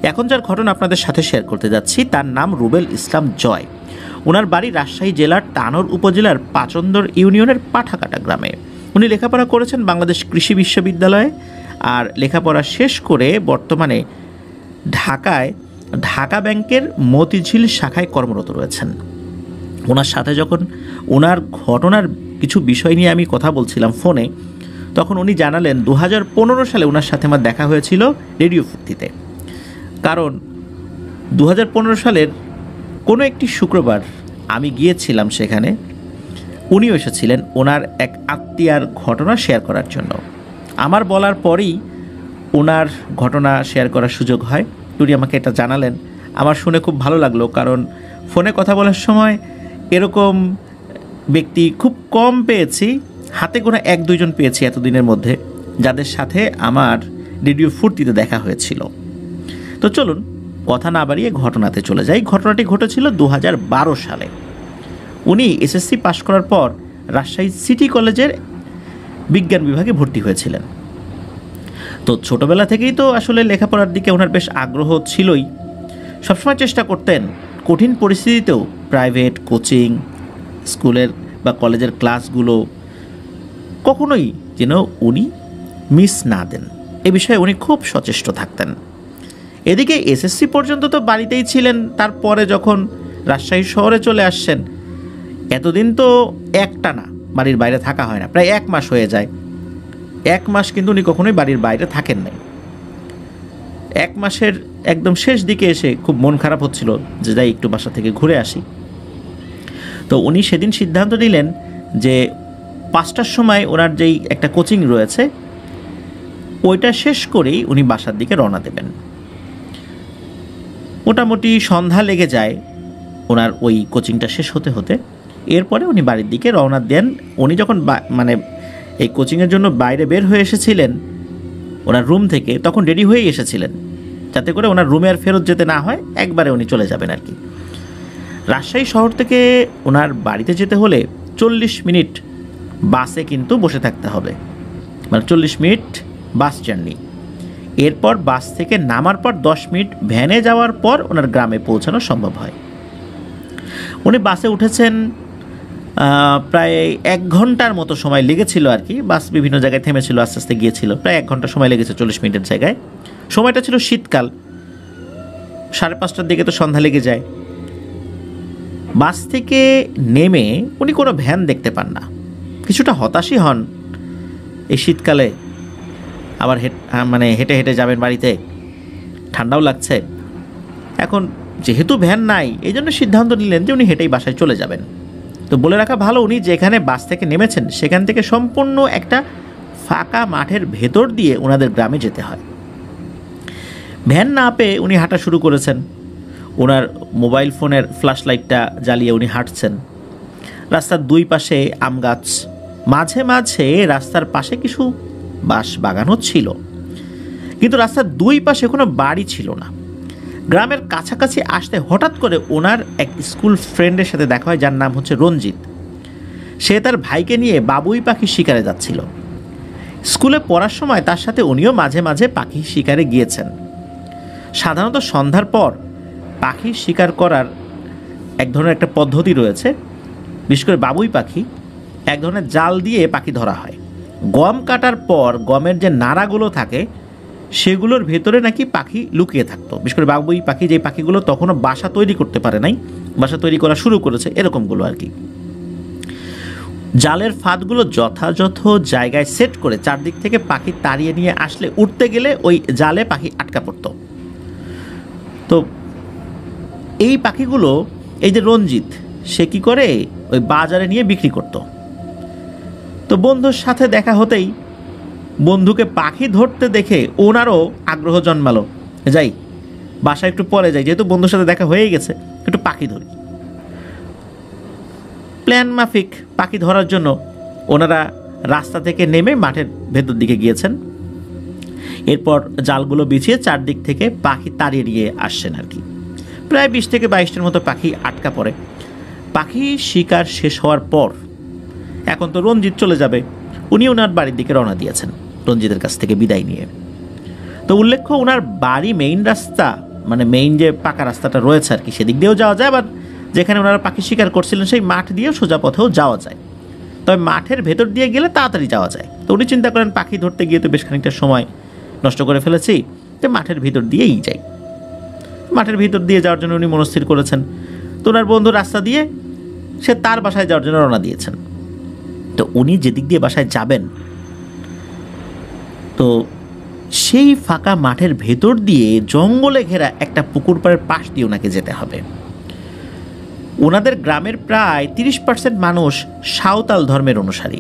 এখন যার ঘটনা আপনাদের সাথে শেয়ার করতে যাচ্ছি তার নাম রুবেল ইসলাম জয়। ওনার বাড়ি রাজশাহী জেলার তানোর উপজেলার পাচন্দর ইউনিয়নের পাঠাকাটা গ্রামে। উনি লেখাপড়া করেছেন বাংলাদেশ কৃষি বিশ্ববিদ্যালয়ে, আর লেখাপড়া শেষ করে বর্তমানে ঢাকায় ঢাকা ব্যাংকের মতিঝিল শাখায় কর্মরত রয়েছেন। ওনার সাথে যখন ওনার ঘটনার কিছু বিষয় নিয়ে আমি কথা বলছিলাম ফোনে, তখন উনি জানালেন 2015 সালে ওনার সাথে আমার দেখা হয়েছিল রেডিও ফুর্তিতে। কারণ 2015 সালের কোনো একটি শুক্রবার আমি গিয়েছিলাম সেখানে, উনিও এসেছিলেন ওনার এক আত্মীয়ার ঘটনা শেয়ার করার জন্য। আমার বলার পরেই ওনার ঘটনা শেয়ার করার সুযোগ হয়। উনি আমাকে এটা জানালেন, আমার শুনে খুব ভালো লাগলো। কারণ ফোনে কথা বলার সময় এরকম ব্যক্তি খুব কম পেয়েছি, হাতে গোনা 1-2 জন পেয়েছি এতদিনের মধ্যে, যাদের সাথে আমার রেডিও ফুর্তিতে দেখা হয়েছিল। তো চলুন কথা না বাড়িয়ে ঘটনাতে চলে যাই। ঘটনাটি ঘটেছিল 2012 সালে। উনি এসএসসি পাশ করার পর রাজশাহী সিটি কলেজের বিজ্ঞান বিভাগে ভর্তি হয়েছিলেন। তো ছোটোবেলা থেকেই তো আসলে লেখাপড়ার দিকে ওনার বেশ আগ্রহ ছিলই। সবসময় চেষ্টা করতেন কঠিন পরিস্থিতিতেও প্রাইভেট কোচিং, স্কুলের বা কলেজের ক্লাসগুলো কখনোই যেন উনি মিস না দেন, এ বিষয়ে উনি খুব সচেষ্ট থাকতেন। এদিকে এসএসসি পর্যন্ত তো বাড়িতেই ছিলেন। তারপরে যখন রাজশাহী শহরে চলে আসছেন, এতদিন তো একটানা বাড়ির বাইরে থাকা হয় না, প্রায় 1 মাস হয়ে যায়। 1 মাস কিন্তু উনি কখনোই বাড়ির বাইরে থাকেন নাই। 1 মাসের একদম শেষ দিকে এসে খুব মন খারাপ হচ্ছিল যে যাই একটু বাসা থেকে ঘুরে আসি। তো উনি সেদিন সিদ্ধান্ত নিলেন যে 5টার সময় ওনার যেই একটা কোচিং রয়েছে ওইটা শেষ করেই উনি বাসার দিকে রওনা দেবেন। মোটামুটি সন্ধ্যা লেগে যায় ওনার ওই কোচিংটা শেষ হতে হতে। এরপরে উনি বাড়ির দিকে রওনা দেন। উনি যখন মানে এই কোচিংয়ের জন্য বাইরে বের হয়ে এসেছিলেন ওনার রুম থেকে, তখন রেডি হয়েই এসেছিলেন যাতে করে ওনার রুমে আর ফেরত যেতে না হয়, একবারে উনি চলে যাবেন আর কি। রাজশাহী শহর থেকে ওনার বাড়িতে যেতে হলে 40 মিনিট বাসে কিন্তু বসে থাকতে হবে, মানে 40 মিনিট বাস জার্নি। এরপর বাস থেকে নামার পর 10 মিনিট ভ্যানে যাওয়ার পর ওনার গ্রামে পৌঁছানো সম্ভব হয়। উনি বাসে উঠেছেন, প্রায় 1 ঘন্টার মতো সময় লেগেছিল আর কি। বাস বিভিন্ন জায়গায় থেমেছিল, আস্তে আস্তে গিয়েছিল। প্রায় 1 ঘন্টা সময় লেগেছে 40 মিনিটের জায়গায়। সময়টা ছিল শীতকাল, 5:30টার দিকে তো সন্ধ্যা লেগে যায়। বাস থেকে নেমে উনি কোনো ভ্যান দেখতে পান না, কিছুটা হতাশই হন। এই শীতকালে আবার হেঁটে হেঁটে যাবেন বাড়িতে, ঠান্ডাও লাগছে। এখন যেহেতু ভ্যান নাই, এই জন্য সিদ্ধান্ত নিলেন যে উনি হেঁটেই বাসায় চলে যাবেন। তো বলে রাখা ভালো, উনি যেখানে বাস থেকে নেমেছেন সেখান থেকে সম্পূর্ণ একটা ফাঁকা মাঠের ভেতর দিয়ে ওনাদের গ্রামে যেতে হয়। ভ্যান না পেয়ে উনি হাঁটা শুরু করেছেন। ওনার মোবাইল ফোনের ফ্ল্যাশ লাইটটা জ্বালিয়ে উনি হাঁটছেন। রাস্তার 2 পাশে আম গাছ, মাঝে মাঝে রাস্তার পাশে কিছু বাঁশ বাগানও ছিল, কিন্তু রাস্তার 2 পাশে কোনো বাড়ি ছিল না। গ্রামের কাছাকাছি আসতে হঠাৎ করে ওনার এক স্কুল ফ্রেন্ডের সাথে দেখা হয়, যার নাম হচ্ছে রঞ্জিত। সে তার ভাইকে নিয়ে বাবুই পাখি শিকারে যাচ্ছিল। স্কুলে পড়ার সময় তার সাথে উনিও মাঝে মাঝে পাখি শিকারে গিয়েছেন। সাধারণত সন্ধ্যার পর পাখি শিকার করার এক ধরনের একটা পদ্ধতি রয়েছে। বিশেষ করে বাবুই পাখি, এক ধরনের জাল দিয়ে পাখি ধরা হয়। গম কাটার পর গমের যে নাড়াগুলো থাকে সেগুলোর ভেতরে নাকি পাখি লুকিয়ে থাকতো। বিশেষ করে বাবুই পাখি, যে পাখিগুলো তখনও বাসা তৈরি করতে পারে নাই, বাসা তৈরি করা শুরু করেছে, এরকমগুলো আর কি। জালের ফাঁদগুলো যথাযথ জায়গায় সেট করে চারদিক থেকে পাখি তাড়িয়ে নিয়ে আসলে উঠতে গেলে ওই জালে পাখি আটকা পড়ত। তো এই পাখিগুলো, এই যে রঞ্জিত, সে কি করে ওই বাজারে নিয়ে বিক্রি করত। তো বন্ধুর সাথে দেখা হতেই বন্ধুকে পাখি ধরতে দেখে ওনারও আগ্রহ জন্মালো, যাই বাসায় একটু পরে যাই, যেহেতু বন্ধুর সাথে দেখা হয়েই গেছে, একটু পাখি ধরি। প্ল্যান মাফিক পাখি ধরার জন্য ওনারা রাস্তা থেকে নেমে মাঠের ভেতর দিকে গিয়েছেন। এরপর জালগুলো বিছিয়ে চারদিক থেকে পাখি তাড়িয়ে নিয়ে আসছেন আর কি। প্রায় 20 থেকে 22টার মতো পাখি আটকা পড়ে। পাখি শিকার শেষ হওয়ার পর এখন তো রঞ্জিত চলে যাবে, উনি ওনার বাড়ির দিকে রওনা দিয়েছেন রঞ্জিতের কাছ থেকে বিদায় নিয়ে। তো উল্লেখ্য ওনার বাড়ি মেইন রাস্তা, মানে মেইন যে পাকা রাস্তাটা রয়েছে আর কি, সেদিক দিয়েও যাওয়া যায়, আবার যেখানে ওনারা পাখি শিকার করছিলেন সেই মাঠ দিয়েও সোজা পথেও যাওয়া যায়। তবে মাঠের ভেতর দিয়ে গেলে তাড়াতাড়ি যাওয়া যায়। তো উনি চিন্তা করেন পাখি ধরতে গিয়ে তো বেশ খানিকটা সময় নষ্ট করে ফেলেছি, তো মাঠের ভিতর দিয়েই যাই। মাঠের ভিতর দিয়ে যাওয়ার জন্য উনি মনস্থির করেছেন। তো ওনার বন্ধু রাস্তা দিয়ে সে তার বাসায় যাওয়ার জন্য রওনা দিয়েছেন। তো উনি যেদিক দিয়ে বাসায় যাবেন, তো সেই ফাঁকা মাঠের ভেতর দিয়ে জঙ্গলে ঘেরা একটা পুকুর পাড়ের পাশ দিয়ে ওনাকে যেতে হবে। ওনাদের গ্রামের প্রায় 30% মানুষ সাঁওতাল ধর্মের অনুসারী।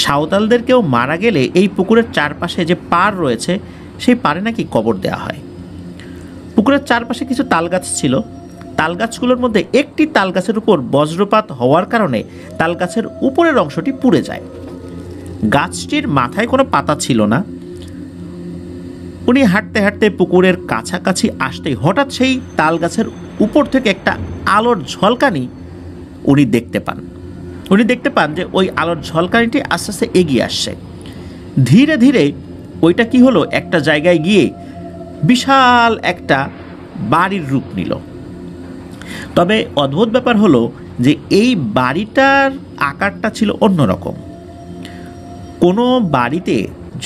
সাঁওতালদের কেউ মারা গেলে এই পুকুরের চারপাশে যে পাড় রয়েছে সেই পাড়ে নাকি কবর দেওয়া হয়। পুকুরের চারপাশে কিছু তাল গাছ ছিল। তাল গাছগুলোর মধ্যে একটি তাল গাছের উপর বজ্রপাত হওয়ার কারণে তাল গাছের উপরের অংশটি পুড়ে যায়। গাছটির মাথায় কোনো পাতা ছিল না। উনি হাঁটতে হাঁটতে পুকুরের কাছাকাছি আসতেই হঠাৎ সেই তাল গাছের উপর থেকে একটা আলোর ঝলকানি উনি দেখতে পান। উনি দেখতে পান যে ওই আলোর ঝলকানিটি আস্তে আস্তে এগিয়ে আসছে। ধীরে ধীরে ওইটা কি হলো, একটা জায়গায় গিয়ে বিশাল একটা বাড়ির রূপ নিল। তবে অদ্ভুত ব্যাপার হলো যে এই বাড়িটার আকারটা ছিল অন্যরকম। কোনো বাড়িতে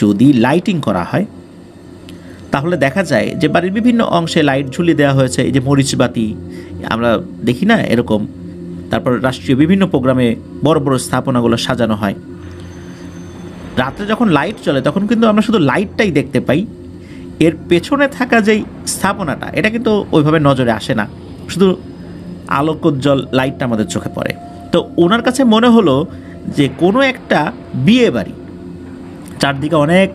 যদি লাইটিং করা হয় তাহলে দেখা যায় যে বাড়ির বিভিন্ন অংশে লাইট ঝুলিয়ে দেওয়া হয়েছে, এই যে মরিচবাতি আমরা দেখি না এরকম। তারপর রাষ্ট্রীয় বিভিন্ন প্রোগ্রামে বড় বড় স্থাপনাগুলো সাজানো হয়। রাত্রে যখন লাইট চলে তখন কিন্তু আমরা শুধু লাইটটাই দেখতে পাই, এর পেছনে থাকা যেই স্থাপনাটা এটা কিন্তু ওইভাবে নজরে আসে না, শুধু আলোকোজ্জ্বল লাইটটা আমাদের চোখে পড়ে। তো ওনার কাছে মনে হলো যে কোনো একটা বিয়ে বাড়ি, চারদিকে অনেক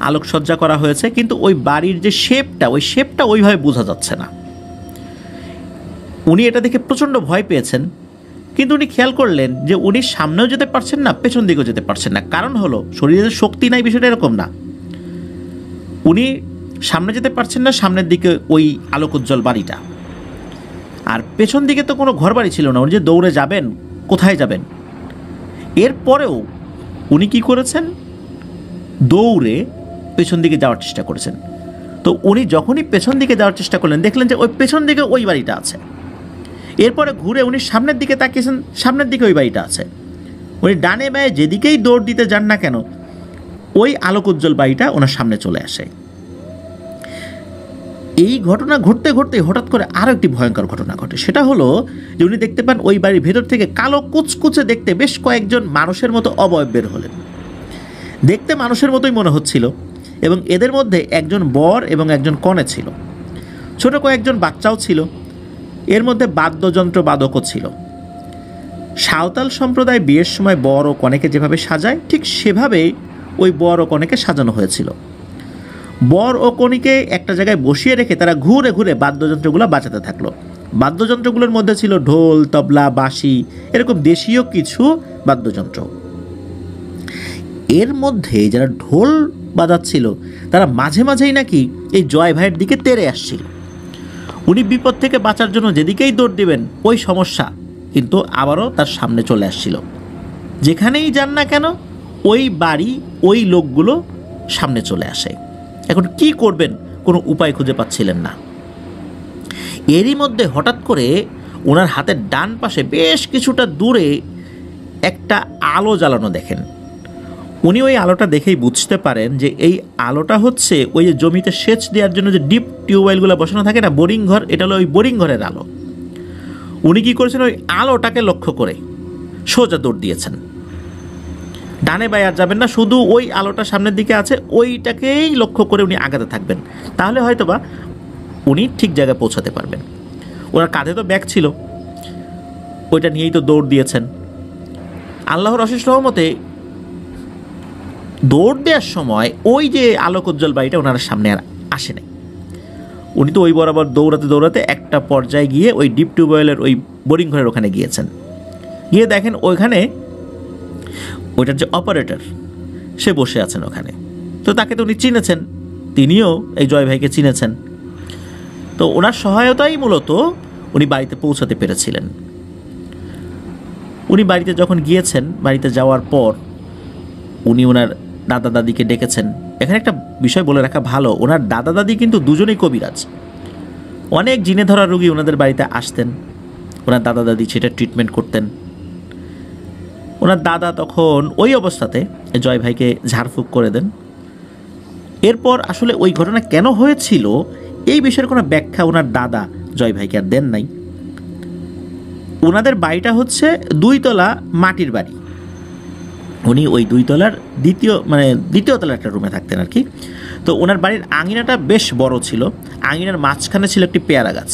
আলোকসজ্জা করা হয়েছে, কিন্তু ওই বাড়ির যে শেপটা, ওই শেপটা ওইভাবে বোঝা যাচ্ছে না। উনি এটা দেখে প্রচণ্ড ভয় পেয়েছেন, কিন্তু উনি খেয়াল করলেন যে উনি সামনেও যেতে পারছেন না, পেছন দিকেও যেতে পারছেন না। কারণ হলো শরীরের শক্তি নাই, বিষয়টা এরকম না। উনি সামনে যেতে পারছেন না, সামনের দিকে ওই আলোকোজ্জ্বল বাড়িটা, আর পেছন দিকে তো কোনো ঘর বাড়ি ছিল না। উনি যে দৌড়ে যাবেন, কোথায় যাবেন? এরপরেও উনি কি করেছেন, দৌড়ে পেছন দিকে যাওয়ার চেষ্টা করেছেন। তো উনি যখনই পেছন দিকে যাওয়ার চেষ্টা করলেন দেখলেন যে ওই পেছন দিকে ওই বাড়িটা আছে। এরপরে ঘুরে উনি সামনের দিকে তাকিয়েছেন, সামনের দিকে ওই বাড়িটা আছে। উনি ডানে বায়ে যেদিকেই দৌড় দিতে যান না কেন ওই আলোকোজ্জ্বল বাড়িটা ওনার সামনে চলে আসে। এই ঘটনা ঘটতে ঘটতে হঠাৎ করে আরও একটি ভয়ঙ্কর ঘটনা ঘটে। সেটা হলো যে উনি দেখতে পান ওই বাড়ির ভেতর থেকে কালো কুচকুচে দেখতে বেশ কয়েকজন মানুষের মতো অবয়ব বের হলেন। দেখতে মানুষের মতোই মনে হচ্ছিল, এবং এদের মধ্যে একজন বর এবং একজন কনে ছিল। ছোট কয়েকজন বাচ্চাও ছিল। এর মধ্যে বাদ্যযন্ত্র বাদকও ছিল। সাঁওতাল সম্প্রদায় বিয়ের সময় বর ও কনেকে যেভাবে সাজায় ঠিক সেভাবেই ওই বর ও কনেকে সাজানো হয়েছিল। বর ও কনেকে একটা জায়গায় বসিয়ে রেখে তারা ঘুরে ঘুরে বাদ্যযন্ত্রগুলো বাজাতে থাকলো। বাদ্যযন্ত্রগুলোর মধ্যে ছিল ঢোল, তবলা, বাঁশি, এরকম দেশীয় কিছু বাদ্যযন্ত্র। এর মধ্যে যারা ঢোল বাজাচ্ছিল তারা মাঝে মাঝেই নাকি এই জয় ভাইয়ের দিকে তেড়ে আসছিল। উনি বিপদ থেকে বাঁচার জন্য যেদিকেই দৌড় দিবেন ওই সমস্যা কিন্তু আবারও তার সামনে চলে আসছিল। যেখানেই যান না কেন ওই বাড়ি, ওই লোকগুলো সামনে চলে আসে। এখন কি করবেন কোনো উপায় খুঁজে পাচ্ছিলেন না। এরই মধ্যে হঠাৎ করে ওনার হাতের ডান পাশে বেশ কিছুটা দূরে একটা আলো জ্বালানো দেখেন। উনি ওই আলোটা দেখেই বুঝতে পারেন যে এই আলোটা হচ্ছে ওই যে জমিতে সেচ দেওয়ার জন্য যে ডিপ টিউবওয়েলগুলো বসানো থাকে না, বোরিং ঘর, এটা হলো ওই বোরিং ঘরের আলো। উনি কী করেছেন, ওই আলোটাকে লক্ষ্য করে সোজা দৌড় দিয়েছেন। ডানে বায়ে আর যাবেন না, শুধু ওই আলোটা সামনের দিকে আছে ওইটাকেই লক্ষ্য করে উনি আগাতে থাকবেন, তাহলে হয়তোবা উনি ঠিক জায়গায় পৌঁছাতে পারবেন। ওনার কাঁধে তো ব্যাগ ছিল, ওইটা নিয়েই তো দৌড় দিয়েছেন। আল্লাহর অশেষ রহমতে দৌড় দেওয়ার সময় ওই যে আলোকোজ্জ্বল বাড়িটা ওনার সামনে আর আসে নাই। উনি তো ওই বরাবর দৌড়াতে দৌড়াতে একটা পর্যায়ে গিয়ে ওই ডিপ টিউবওয়েলের ওই বোরিং ঘরের ওখানে গিয়েছেন। গিয়ে দেখেন ওইখানে ওইটার যে অপারেটর সে বসে আছেন ওখানে। তো তাকে তো উনি চিনেছেন, তিনিও এই জয় ভাইকে চিনেছেন। তো ওনার সহায়তাই মূলত উনি বাড়িতে পৌঁছাতে পেরেছিলেন। উনি বাড়িতে যখন গিয়েছেন, বাড়িতে যাওয়ার পর উনি ওনার দাদা দাদিকে ডেকেছেন এখানে একটা বিষয় বলে রাখা ভালো, ওনার দাদা দাদি কিন্তু দুজনেই কবিরাজ। অনেক জিনে ধরা রোগী ওনাদের বাড়িতে আসতেন, ওনার দাদা দাদি সেটা ট্রিটমেন্ট করতেন। ওনার দাদা তখন ওই অবস্থাতে জয় ভাইকে ঝাড়ফুঁক করে দেন। এরপর আসলে ওই ঘটনা কেন হয়েছিল এই বিষয়ের কোনো ব্যাখ্যা ওনার দাদা জয় ভাইকে আর দেন নাই। ওনাদের বাড়িটা হচ্ছে 2 তলা মাটির বাড়ি। উনি ওই 2 তলার দ্বিতীয় তলার একটা রুমে থাকতেন আর কি। তো ওনার বাড়ির আঙিনাটা বেশ বড় ছিল। আঙিনার মাঝখানে ছিল একটি পেয়ারা গাছ।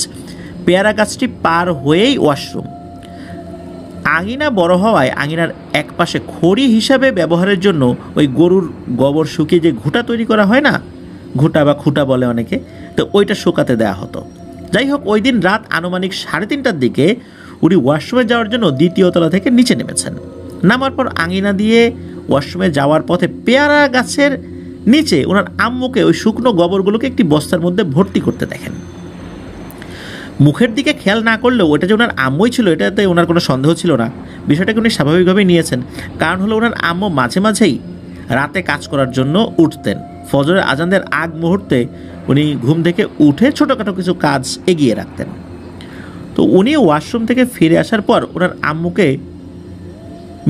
পেয়ারা গাছটি পার হয়েই ওয়াশরুম। আঙিনা বড় হওয়ায় আঙিনার এক পাশে খড়ি হিসাবে ব্যবহারের জন্য ওই গরুর গোবর শুকিয়ে যে ঘুঁটা তৈরি করা হয় না, ঘুঁটা বা খুঁটা বলে অনেকে, তো ওইটা শুকাতে দেওয়া হতো। যাই হোক, ওই দিন রাত আনুমানিক 3:30টার দিকে উনি ওয়াশরুমে যাওয়ার জন্য 2য় তলা থেকে নিচে নেমেছেন। নামার পর আঙিনা দিয়ে ওয়াশরুমে যাওয়ার পথে পেয়ারা গাছের নিচে ওনার আম্মুকে ওই শুকনো গোবরগুলোকে একটি বস্তার মধ্যে ভর্তি করতে দেখেন। মুখের দিকে খেয়াল না করলেও ওটা যে ওনার আম্মুই ছিল এটাতে ওনার কোনো সন্দেহ ছিল না। বিষয়টাকে উনি স্বাভাবিকভাবেই নিয়েছেন। কারণ হলো ওনার আম্মু মাঝে মাঝেই রাতে কাজ করার জন্য উঠতেন। ফজরের আজানের আগ মুহূর্তে উনি ঘুম থেকে উঠে ছোটোখাটো কিছু কাজ এগিয়ে রাখতেন। তো উনি ওয়াশরুম থেকে ফিরে আসার পর ওনার আম্মুকে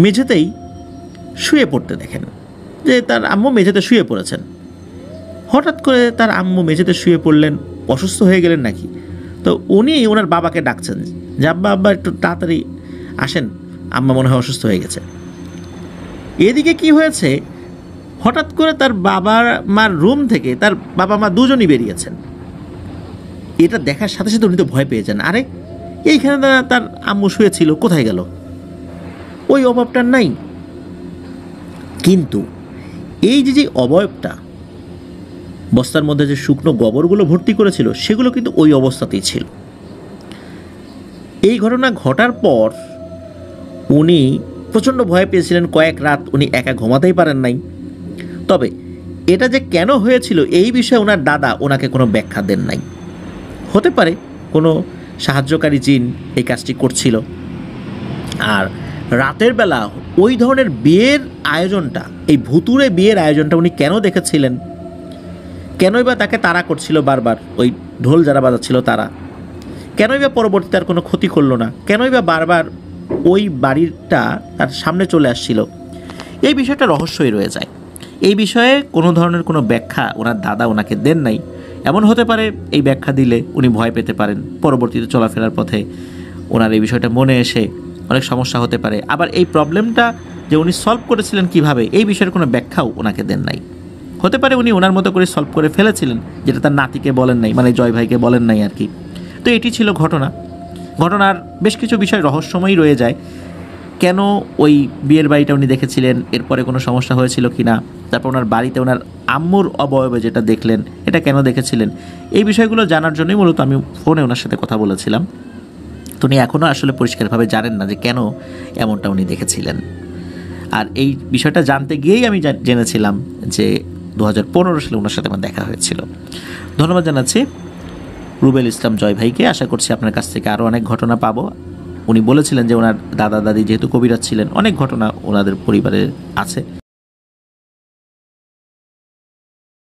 মেঝেতেই শুয়ে পড়তে দেখেন, যে তার আম্মু মেঝেতে শুয়ে পড়েছেন। হঠাৎ করে তার আম্মু মেঝেতে শুয়ে পড়লেন, অসুস্থ হয়ে গেলেন নাকি। তো উনি ওনার বাবাকে ডাকছেন যে আব্বা আব্বা একটু তাড়াতাড়ি আসেন, আম্মা মনে হয় অসুস্থ হয়ে গেছে। এদিকে কি হয়েছে, হঠাৎ করে তার বাবার মার রুম থেকে তার বাবা মা দুজনই বেরিয়েছেন। এটা দেখার সাথে সাথে উনি তো ভয় পেয়ে যান। আরে এইখানে তার আম্মু শুয়েছিল, কোথায় গেল? ওই অভাবটা নাই। কিন্তু এই যে অবয়বটা বস্তার মধ্যে যে শুকনো গোবরগুলো ভর্তি করেছিল সেগুলো কিন্তু ওই অবস্থাতেই ছিল। এই ঘটনা ঘটার পর উনি প্রচণ্ড ভয় পেয়েছিলেন। কয়েক রাত উনি একা ঘুমাতেই পারেন নাই। তবে এটা যে কেন হয়েছিল এই বিষয়ে ওনার দাদা ওনাকে কোনো ব্যাখ্যা দেন নাই। হতে পারে কোনো সাহায্যকারী জিন এই কাজটি করছিল। আর রাতের বেলা ওই ধরনের বিয়ের আয়োজনটা, এই ভুতুড়ে বিয়ের আয়োজনটা উনি কেন দেখেছিলেন, কেনই বা তাকে তাড়া করছিল বারবার, ওই ঢোল যারা বাজাচ্ছিল তারা কেনই বা পরবর্তীতে আর কোনো ক্ষতি করলো না, কেনই বা বারবার ওই বাড়িটা তার সামনে চলে আসছিল, এই বিষয়টা রহস্যই রয়ে যায়। এই বিষয়ে কোনো ধরনের কোনো ব্যাখ্যা ওনার দাদা ওনাকে দেন নাই। এমন হতে পারে এই ব্যাখ্যা দিলে উনি ভয় পেতে পারেন, পরবর্তীতে চলাফেরার পথে ওনার এই বিষয়টা মনে এসে অনেক সমস্যা হতে পারে। আবার এই প্রবলেমটা যে উনি সলভ করেছিলেন কিভাবে, এই বিষয়ের কোনো ব্যাখ্যাও ওনাকে দেন নাই। হতে পারে উনি ওনার মতো করে সলভ করে ফেলেছিলেন, যেটা তার নাতিকে বলেন নাই, মানে জয় ভাইকে বলেন নাই আর কি। তো এটি ছিল ঘটনা। ঘটনার বেশ কিছু বিষয় রহস্যময়ই রয়ে যায়। কেন ওই বিয়ের বাড়িটা উনি দেখেছিলেন, এরপরে কোনো সমস্যা হয়েছিল কি না, তারপর ওনার বাড়িতে ওনার আম্মুর অবয়বে যেটা দেখলেন এটা কেন দেখেছিলেন, এই বিষয়গুলো জানার জন্যই মূলত আমি ফোনে ওনার সাথে কথা বলেছিলাম। তো উনি এখনও আসলে পরিষ্কারভাবে জানেন না যে কেন এমনটা উনি দেখেছিলেন। আর এই বিষয়টা জানতে গিয়েই আমি জেনেছিলাম যে 2015 সালে ওনার সাথে আমার দেখা হয়েছিল। ধন্যবাদ জানাচ্ছি রুবেল ইসলাম জয় ভাইকে। আশা করছি আপনার কাছ থেকে আরও অনেক ঘটনা পাবো। উনি বলেছিলেন যে ওনার দাদা দাদি যেহেতু কবিরাজ ছিলেন, অনেক ঘটনা ওনাদের পরিবারে আছে।